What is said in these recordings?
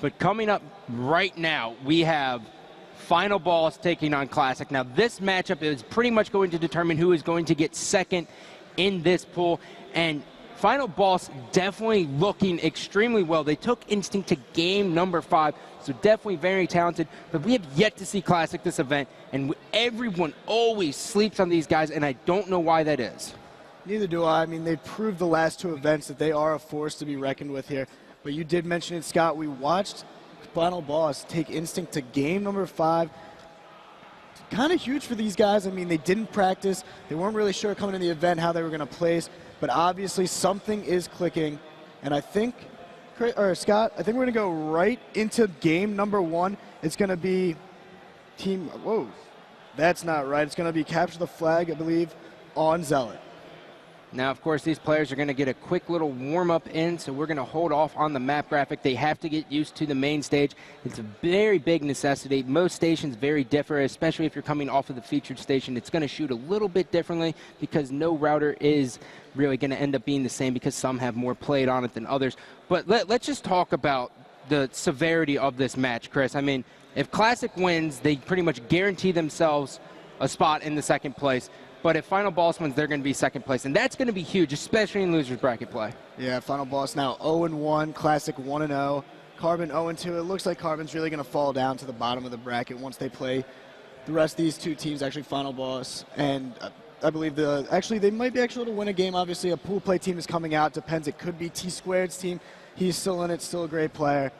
But coming up right now, we have Final Boss taking on Classic. Now, this matchup is pretty much going to determine who is going to get second in this pool. And Final Boss definitely looking extremely well. They took Instinct to game number 5, so definitely very talented. But we have yet to see Classic this event, and everyone always sleeps on these guys, and I don't know why that is. Neither do I. I mean, they've proved the last 2 events that they are a force to be reckoned with here. But you did mention it, Scott. We watched Final Boss take Instinct to game number 5. Kind of huge for these guys. I mean, they didn't practice. They weren't really sure coming into the event how they were going to place. But obviously something is clicking. And I think, Scott, I think we're going to go right into game number 1. It's going to be team, whoa, that's not right. It's going to be capture the flag, I believe, on Zealot. Now, of course, these players are going to get a quick little warm-up in, so we're going to hold off on the map graphic. They have to get used to the main stage. It's a very big necessity. Most stations very differ, especially if you're coming off of the featured station. It's going to shoot a little bit differently because no router is really going to end up being the same because some have more played on it than others. But let's just talk about the severity of this match, Chris. I mean, if Classic wins, they pretty much guarantee themselves a spot in the second place. But if Final Boss wins, they're going to be second place. And that's going to be huge, especially in losers bracket play. Yeah, Final Boss now 0-1, Classic 1-0, Carbon 0-2. It looks like Carbon's really going to fall down to the bottom of the bracket once they play the rest of these 2 teams, actually Final Boss. And I believe they might be actually able to win a game. Obviously, a pool play team is coming out. Depends. It could be T-Squared's team. He's still in it, still a great player.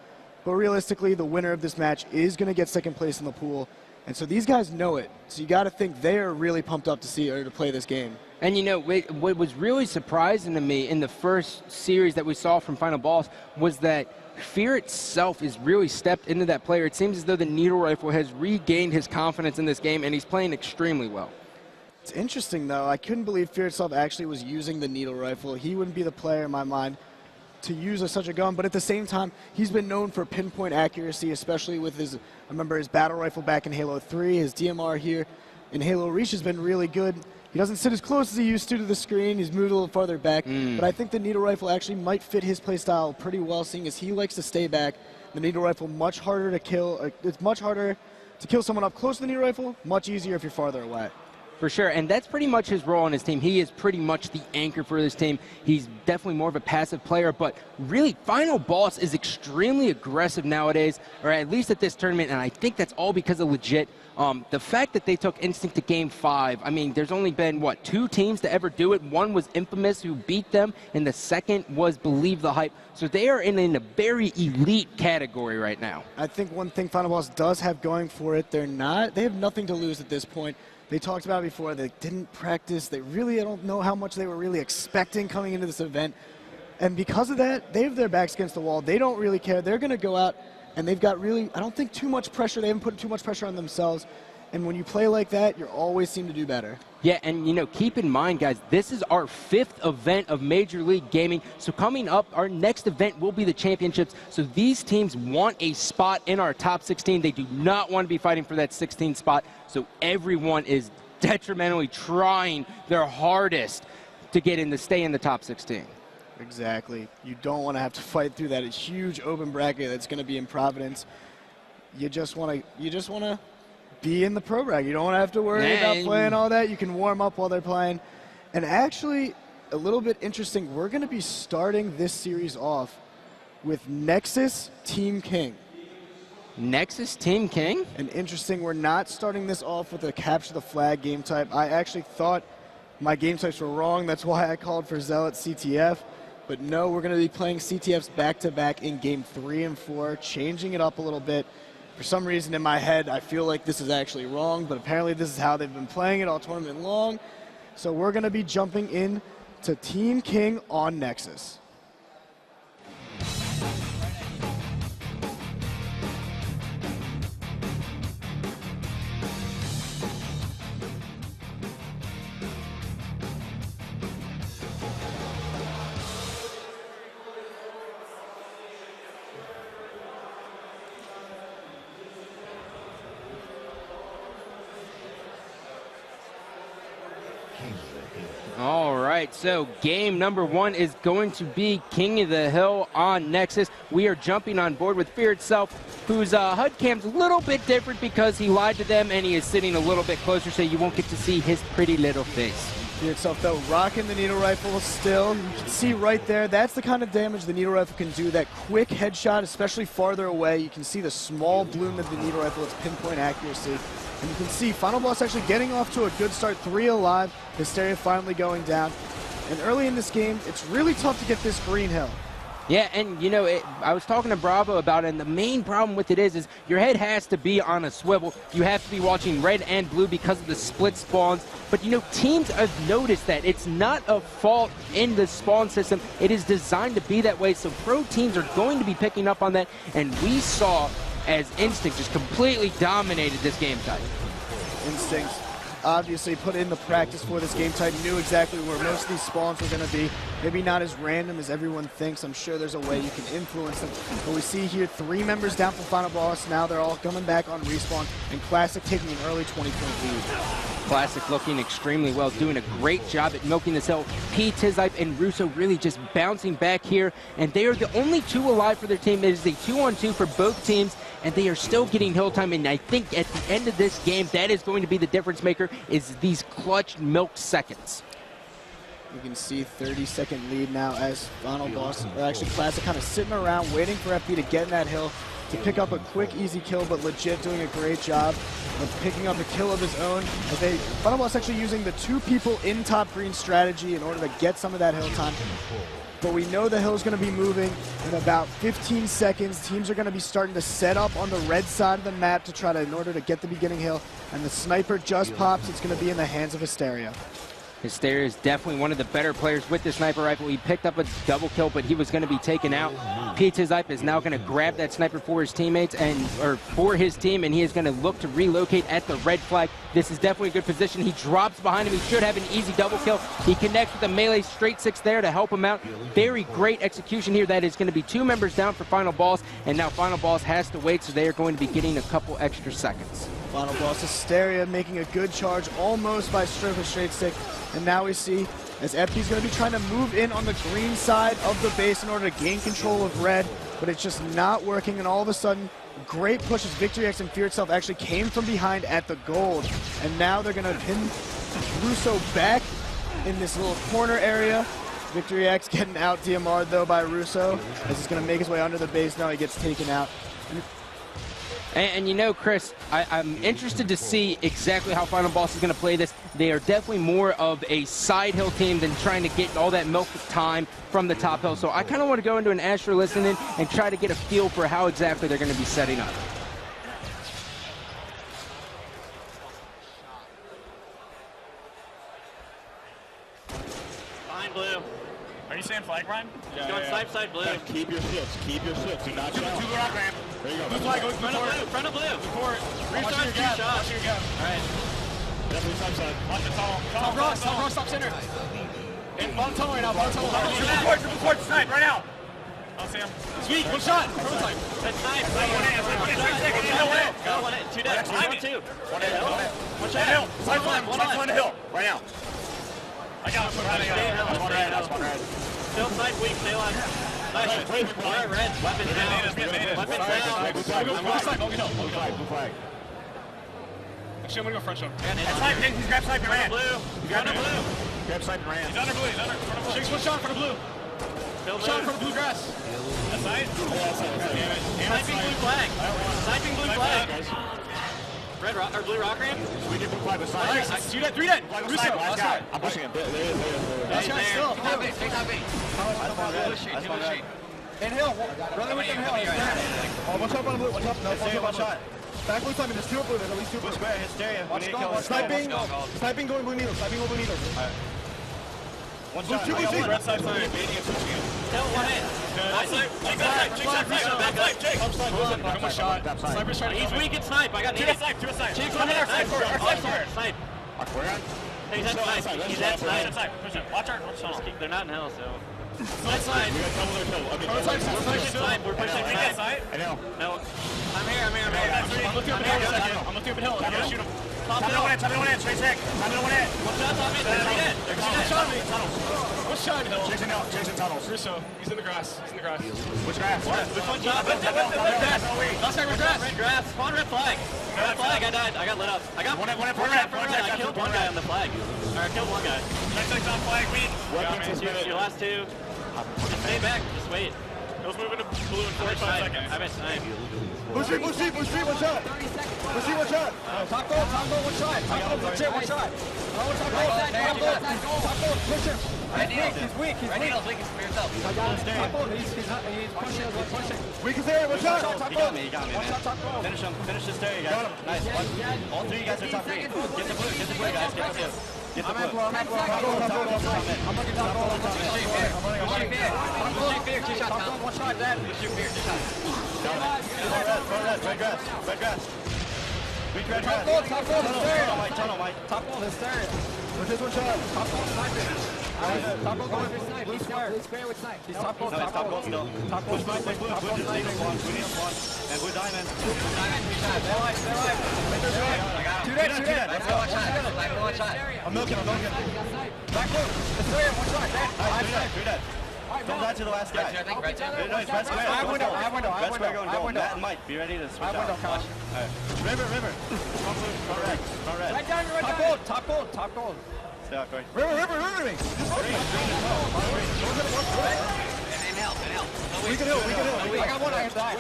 But realistically, the winner of this match is going to get second place in the pool. And so these guys know it. So you got to think they are really pumped up to see or to play this game. And you know, what was really surprising to me in the first series that we saw from Final Boss was that Fear itself has really stepped into that player. It seems as though the Needle Rifle has regained his confidence in this game, and he's playing extremely well. It's interesting, though. I couldn't believe Fear itself actually was using the Needle Rifle. He wouldn't be the player in my mind to use such a gun, but at the same time, he's been known for pinpoint accuracy, especially with his, I remember his battle rifle back in Halo 3, his DMR here in Halo Reach has been really good. He doesn't sit as close as he used to the screen, he's moved a little farther back, but I think the Needle Rifle actually might fit his playstyle pretty well, seeing as he likes to stay back. The Needle Rifle, much harder to kill, it's much harder to kill someone up close to the Needle Rifle, much easier if you're farther away. For sure, and that's pretty much his role on his team. He is pretty much the anchor for this team. He's definitely more of a passive player, but really, Final Boss is extremely aggressive nowadays, or at least at this tournament, and I think that's all because of Legit. The fact that they took Instinct to Game 5, I mean, there's only been, what, 2 teams to ever do it? One was Infamous, who beat them, and the second was Believe the Hype. So they are in a very elite category right now. I think one thing Final Boss does have going for it, they have nothing to lose at this point. They talked about it before, they didn't practice, I don't know how much they were really expecting coming into this event. And because of that, they have their backs against the wall. They don't really care. They're going to go out, and they've got really, I don't think too much pressure. They haven't put too much pressure on themselves. And when you play like that, you always seem to do better. Yeah, and you know, keep in mind, guys, this is our 5th event of Major League Gaming. So coming up, our next event will be the championships. So these teams want a spot in our top 16. They do not want to be fighting for that 16th spot. So everyone is detrimentally trying their hardest to get in to stay in the top 16. Exactly. You don't want to have to fight through that huge open bracket that's going to be in Providence. You just want to be in the pro bracket. You don't want to have to worry about playing all that. You can warm up while they're playing. And actually, a little bit interesting, we're going to be starting this series off with Nexus Team King. Nexus Team King? And interesting, we're not starting this off with a capture the flag game type. I actually thought my game types were wrong. That's why I called for Zealot CTF. But no, we're going to be playing CTFs back-to-back in game 3 and 4, changing it up a little bit. For some reason in my head, I feel like this is actually wrong, but apparently this is how they've been playing it all tournament long. So we're going to be jumping in to Team King on Nexus. All right, so game number 1 is going to be King of the Hill on Nexus. We are jumping on board with Fear Itself, whose HUD cam's a little bit different because he lied to them and he is sitting a little bit closer, so you won't get to see his pretty little face. Fear Itself, though, rocking the needle rifle still. You can see right there, that's the kind of damage the needle rifle can do. That quick headshot, especially farther away. You can see the small bloom of the needle rifle, its pinpoint accuracy. And you can see Final Boss actually getting off to a good start, 3 alive, Hysteria finally going down. And early in this game, it's really tough to get this green hill. Yeah, and you know, I was talking to Bravo about it, and the main problem with it is your head has to be on a swivel. You have to be watching red and blue because of the split spawns. But you know, teams have noticed that. It's not a fault in the spawn system. It is designed to be that way, so pro teams are going to be picking up on that. And we saw as Instinct just completely dominated this game type. Instinct obviously put in the practice for this game type, knew exactly where most of these spawns were going to be. Maybe not as random as everyone thinks. I'm sure there's a way you can influence them. But we see here 3 members down from Final Boss. Now they're all coming back on respawn, and Classic taking an early 20-point lead. Classic looking extremely well, doing a great job at milking this hill. T-Tizype and Russo really just bouncing back here, and they are the only 2 alive for their team. It is a 2-on-2 for both teams, and they are still getting hill time, and I think at the end of this game, that is going to be the difference maker, is these clutch milk seconds. You can see 30-second lead now as Final Boss, or actually Classic, kind of sitting around waiting for FP to get in that hill to pick up a quick, easy kill, but legit doing a great job of picking up a kill of his own. As Final Boss actually using the 2 people in top green strategy in order to get some of that hill time. But we know the hill is going to be moving in about 15 seconds. Teams are going to be starting to set up on the red side of the map to try to, in order to get the beginning hill. And the sniper just pops. It's going to be in the hands of Hysteria. Hysteria is definitely one of the better players with the sniper rifle. He picked up a double kill, but he was going to be taken out. T-Tizype is now going to grab that sniper for his teammates or for his team, and he is going to look to relocate at the red flag. This is definitely a good position. He drops behind him. He should have an easy double kill. He connects with the melee straight 6 there to help him out. Very great execution here. That is going to be 2 members down for Final Boss, and now Final Boss has to wait, so they are going to be getting a couple extra seconds. Final Boss Hysteria making a good charge almost by straight stick. And now we see as FP's going to be trying to move in on the green side of the base in order to gain control of red, but it's just not working. And all of a sudden, great push as Victory X and Fear Itself actually came from behind at the gold. And now they're going to pin Russo back in this little corner area. Victory X getting out DMR'd though by Russo as he's going to make his way under the base. Now he gets taken out. And you know, Chris, I'm interested to see exactly how Final Boss is going to play this. They are definitely more of a side hill team than trying to get all that milk time from the top hill. So I kind of want to go into an Astro listening and try to get a feel for how exactly they're going to be setting up. Behind blue. Are you saying flag, Ryan? He's going side blue. Guys, keep your shits. Keep your shits. Do not shout. To the rock ramp. There you go. Blue flag, go Front of blue. Front of blue. Before. Watch Restart, your 2 gap. shots. Watch your gap. All right. Definitely top side. Watch the tall. Tall cross. Tall cross. Stop center. And bottom tunnel right now. Bottom tunnel. Triple court. Snipe right now. I'll see him. Sweet. One shot. Prototype. That's nice. One hit. Got 1 hit. 2 dead. 2. One hit. One shot. Hill. One on. Snipe on the hill. Right now. I got him. That's one red. That's one red. Still side weak. Stay alive. Nice. All right, red. Weapons down. Weapons down. Blue flag. Blue flag. Blue flag. Actually, I'm gonna go front show. Snipe. He's grab snipe and ran. Blue. Front of blue. Grab snipe and ran. He's under blue. He's under front of blue. Shakes one shot in front of blue. Still Shot in blue. front of blue grass. That side? Sniping blue flag. Sniping blue flag. Red rock or blue rock ramp. We get blue flag with side. Nice. 2 dead. 3 dead. Russo, last guy. I'm pushing him. There. Last guy still. In hill. Brother with in hill. One shot on blue. One shot. No, one shot. Back blue side. There's 2 blue. There's at least 2 blue. Square. Hysteria. Sniping going blue needles. Sniping going blue needles. One shot. Red side fire. Still 1 hit. Left side. Jake side. Jake side. Back left. Jake. Come on, shot. Sniper's trying to He's weak at snipe. I got To the side. To the side. Cheeks 1 hit. Snipe. Aquarian. He's at snipe. He's at snipe. Side. Push it. Watch our tunnel. They're not in hell, so. Left side. We got double their kill. Okay, We're pushing snipe. We're pushing Take that snipe. side. I know. No. I'm here. I'm looking up at hill. I'm looking up at hill. You gotta shoot him. Top middle one in, straight six. Top middle one in. One shot, top mid. They're in. Tunnels. What's shot hill? Chasing tunnels. Russo, he's in the grass. Which grass? Which one shot? Red grass. Last guy, red grass. Red grass. Spawn red flag. Red flag, I died. I got lit up. I got one red. I killed one guy on the flag. Or I killed one guy. Next thing's on flag, weak. Your last two. Just stay back. Just wait. Hill's moving to blue in 45 seconds. I bet snipe. Blue street, one shot. Blue street, one shot. Top goal, one shot. Top goal, legit, one shot. Top goal, push him. He's weak. Needles, weak for yourself. Top goal, he's pushing. Weak is there, one shot. Top goal. He got me, man. One shot, top goal. Finish him. Finish this area, guys. Nice. All three of you guys are top green. Get the blue, guys. Get the blue. I'm at blue. I'm looking top goal. Top goal, one shot, dead. Red grass. Top goal, hysteria. Tunnel, Mike. Top goal, hysteria. With this one shot. Top goal, sniping. Top goal going for snipe. Blue square with snipe. He's top goal, Top goal still. Top goal, sniping. Top goal, sniping. And blue diamond. They're alive. Two dead. One shot. I'm milking. Back blue. Hysteria, one shot, dead. Three dead. Don't die to the last guy. No, it's red square. I have window. Red square going gold. Matt and Mike, be ready to switch out. Watch. River. Front blue, front red. Top gold. Stay out, Corey. River me. We can heal. I got one, I died.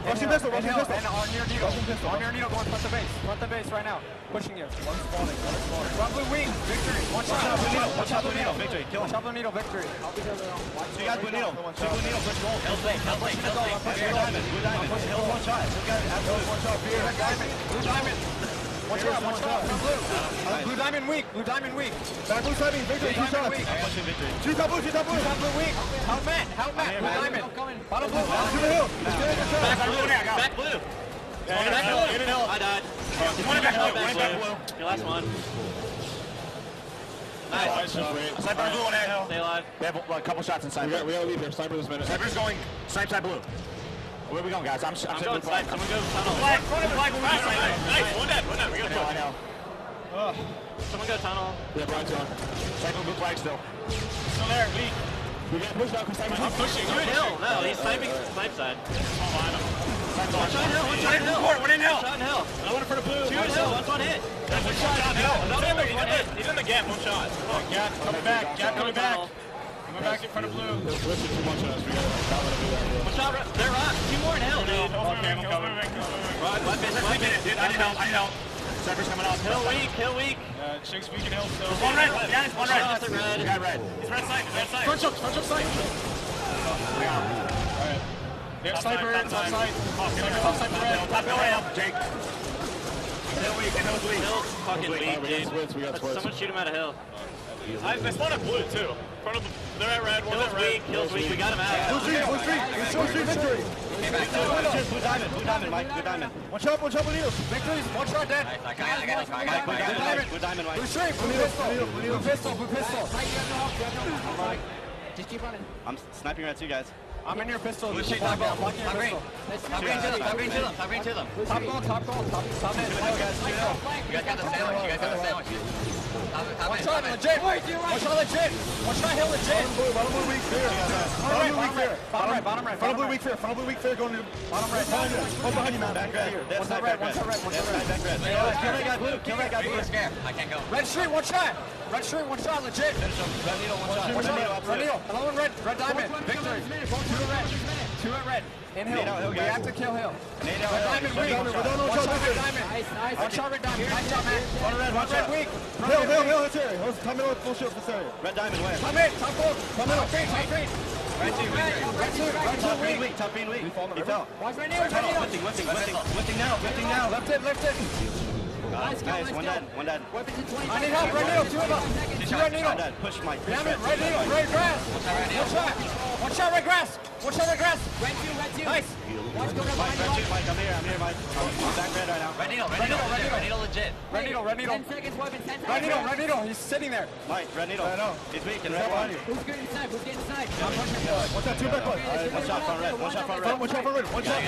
Rushing pistol. And on your needle, going front the base right now. Pushing you. One spawning. Front blue wing, victory. One shot blue needle, Victory, kill him. One shot blue needle, victory. So you guys blue needle. Push gold. Hell's late. Blue diamond. Hill one shot. You guys absolute. One shot, beer. Blue diamond. One shot. Blue diamond weak. Back blue sniping, victory. Two shots. I'm pushing victory. Shoot top blue weak. Help Matt. Blue diamond. Bottom blue. Shoot the hill. Back blue. I died. Back blue. Your last one. Nice. Sniper blue on that hill. Stay alive. We have a couple shots inside. We gotta leave here. Sniper this minute. Sniper's going. Snipe side blue. Where are we going, guys? I'm going snipe. Someone go tunnel. Flag. Nice. One dead. We got a kill. I know. Someone go tunnel. Yeah, Brian's on. Sniper blue flag still. Still there. Lead. We got pushed out because I'm pushing. Good hill. No, he's sniping snipe side. One shot hill. One in hill. Shot in hill. I want it for the blue. Shoot hill. One hit. One shot hill. He's in the gap. One shot. Gap coming back. Coming back in front of blue. They're pushing too much on us. We gotta One shot. They're rock. Two more in hill, dude. Okay, I'm coming. Right, Dude, I need help. Sniper's coming out. Hill weak. Shinx weak and hill still. One red. Behind one red. Shots are red. We got red. He's red snipe. Front choke snipe. Alright. They have sniper outside. Top hill right up. Jake. Hill weak. Hill's fucking weak, dude. We got splits. Someone shoot him out of hill. They spawned at blue too. Front of the, they're at red. One's at red. Hill's weak. We got him out. Blue street, victory. Blue diamond, Mike. Blue diamond. One shot with needles. Victory, one shot dead. I got it. Blue diamond, Mike. Blue street, blue pistol. Just keep running. I'm sniping red too, guys. I'm in your pistol. Blue street, top green to them. Top green to them. Top goal. Top mid. You guys got the sandwich. One shot legit. One shot hill legit. Bottom blue weak fear. Bottom right. Front blue weak fear going to bottom right. One behind you, man. Back red. One shot red. Kill that guy blue. I can't go. Red street, one shot. Legit. Red needle, one shot. Red needle. Another one red. Red diamond. Victory. Two at red. In hill. We have to kill hill. Red diamond weak. One shot red diamond. Nice. One shot red diamond. Nice shot, man. One Red weak. Hill, it's area. Come in with full shield for this area. Red diamond, where? Come in, top gold. Come in. Top green. Red two weak. Top green weak. He fell. Watch right near. Right near. Lifting now. Lift it. Nice, one dead. Weapons in 20 I need help. Red needle. Two of them. Two red needle. Dead. Push Mike. Damn it. Red needle. Red grass. One shot red grass. Red two. Nice. Watch go Mike, red two. Mike, I'm here, Mike. I'm back red right now. Red needle legit. Red needle. 10 seconds, weapon, 10 seconds. Red needle. He's sitting there. Mike, red needle. I know. He's weak and red one. Who's getting sniped? What's that? Two back one. One shot front red. One shot.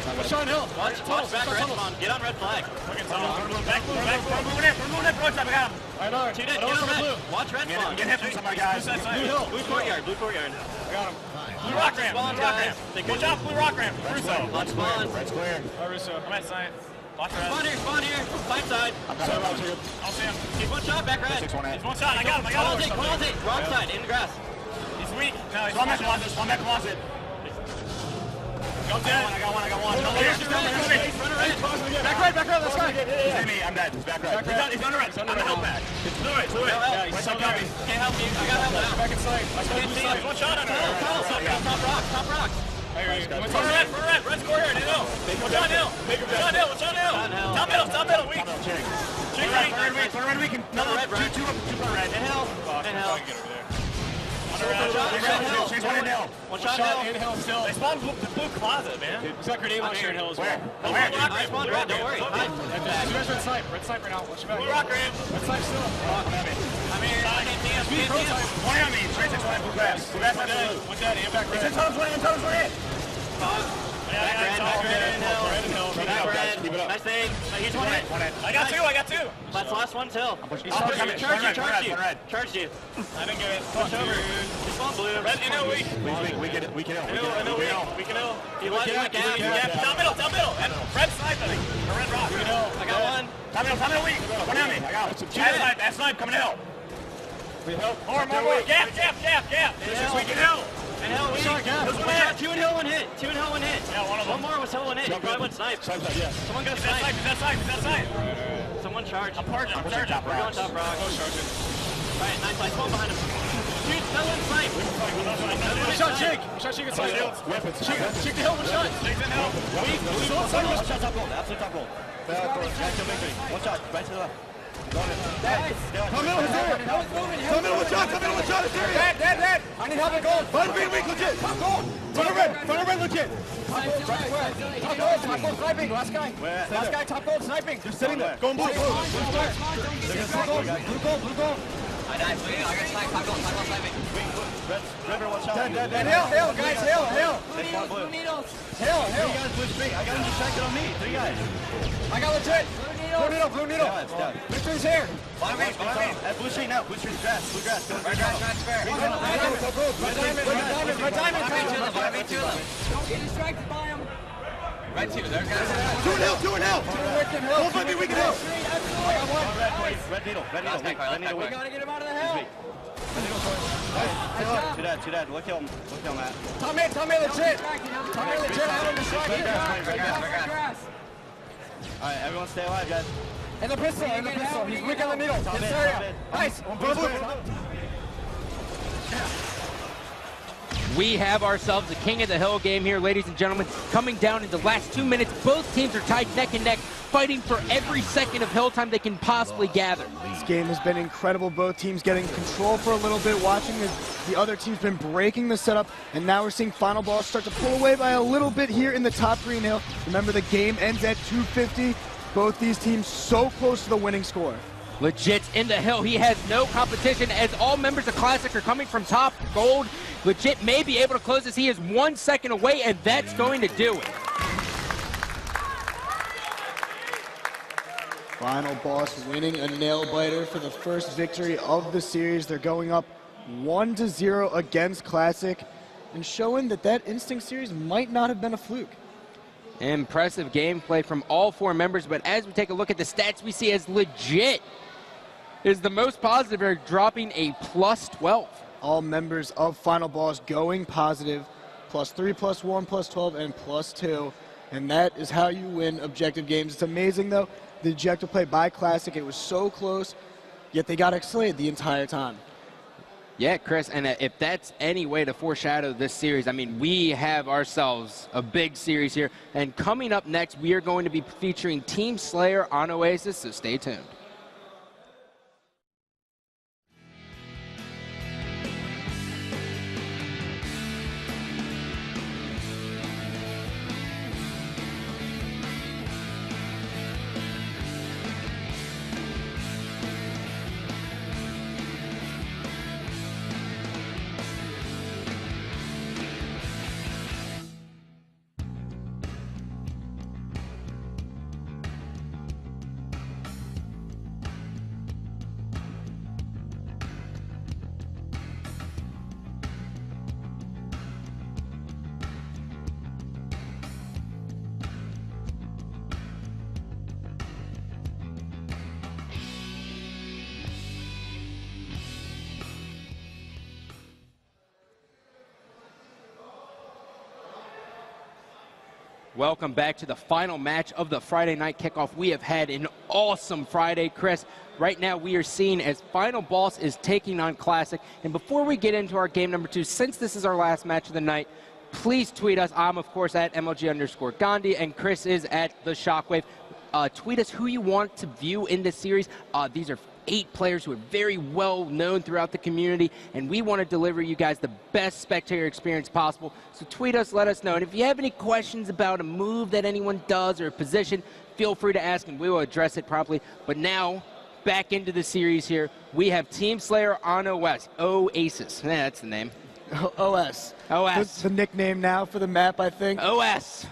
Push on hill. Watch back red spawn. Get on red flag. Back, we're moving in. Broadside, we got him. I know. Get on red. Watch red spawn. Get hit from somebody, guys. Blue courtyard. I got him. Blue rock ramp. Watch out, blue rock ramp. Russo. Watch spawn. Red's clear. Russo. I'm at science. Watch red. Spawn here. Side side. I'll see him. He's one shot, back red. He's one shot. I got him. Come on, take. Wrong side, in the grass. He's weak. No, he's one back closet. Go dead. I got one. Back red, let's go. He's in me, I'm dead. He's back red. He's under red. I'm the help back. It's blue red. Yeah, he's so coming. Can't help you. I got help now. Back inside. He's one shot under red. Top rocks. Front red. Red score here. Watch on hill. Top middle. Weak. Third red weak. Another red, right? Two red. In hell. One shot in hell still. They spawned the blue closet, man. He's got grenade launcher in hill as well. I spawned red, don't worry. You guys red snipe right now. Watch your back. Blue rock ramp. Red snipe still. I'm here. I can't see him. One on me. Straight to blue grass. Blue grass. One dead. Back red. Toes were in. Back red in hell. Nice thing. He's one hit. I got two. That's the last one till. Charged you. I didn't get it. Push over. He's on blue. Red, you know, we can ill. You like it? Down middle. And red snipe, I think. Or red rock. I got one. Top middle, weak. One on me. I got it. That snipe coming ill. More. Gap. We can ill. And hell, we shot. Two and hill, one hit. Yeah, one of them. One more was hill, one hit. He probably went snipe. Someone got snipe. That side. Someone charged. I'm charging. We're going top rock. Right, nice. I spawned behind him. Shoot, that one snipe. One shot Jake inside hill. Jake the hill, one shot. Jake's in hill. One shot top goal. Absolute top goal. One shot, right to the left. Come middle, one shot. Dead. I need help at gold. Front weak, legit. Top gold. Front of red, legit. Top gold, sniping. Last guy, top gold, sniping. Just sitting there. Going blue. Blue gold. I died. I got sniped. Top goal sniping. River, one shot. Dead. Hill, guys, hill. Blue needles. Hill. You guys blue streak. I got him distracted on me. 3 guys. I got legit. Blue needle. Victory's here. Behind me. Blue streak now. Blue streak grass. Blue grass. Red fair. Red diamond. Me too. Don't get distracted by him. Red 2. There guys. 2 and hill. Don't fight me, we can hill. Red needle. We gotta get him out of the hill. Too dead. Look him, Matt. Tommy, legit. I have him distracted. Alright, everyone stay alive, guys. And the pistol. He's weak on the needle. This area. Nice. We have ourselves a King of the Hill game here, ladies and gentlemen. Coming down in the last 2 minutes, both teams are tied neck and neck, fighting for every second of hill time they can possibly gather. This game has been incredible. Both teams getting control for a little bit, watching the other team's been breaking the setup, and now we're seeing Final Boss start to pull away by a little bit here in the top green hill. Remember, the game ends at 250. Both these teams so close to the winning score. Legit's in the hill. He has no competition as all members of Classic are coming from top gold. Legit may be able to close this. He is 1 second away, and that's going to do it. Final Boss winning a nail-biter for the first victory of the series. They're going up 1-0 against Classic and showing that Instinct series might not have been a fluke. Impressive gameplay from all 4 members, but as we take a look at the stats, we see as Legit is the most positive here, dropping a +12. All members of Final Boss going positive, +3, +1, +12, and +2. And that is how you win objective games. It's amazing, though, the objective play by Classic. It was so close, yet they got X-Slayed the entire time. Yeah, Chris, and if that's any way to foreshadow this series, I mean, we have ourselves a big series here. And coming up next, we are going to be featuring Team Slayer on Oasis, so stay tuned. Welcome back to the final match of the Friday night kickoff. We have had an awesome Friday, Chris. Right now we are seeing as Final Boss is taking on Classic. And before we get into our game number 2, since this is our last match of the night, please tweet us. I'm, of course, at MLG_Gandhi, and Chris is at The Shockwave. Tweet us who you want to view in this series. These are 8 players who are very well known throughout the community, and we want to deliver you guys the best spectator experience possible. So tweet us, let us know. And if you have any questions about a move that anyone does or a position, feel free to ask and we will address it properly. But now, back into the series here, we have Team Slayer on Oasis. Yeah, that's the name. OS. OS. The nickname now for the map, I think. OS.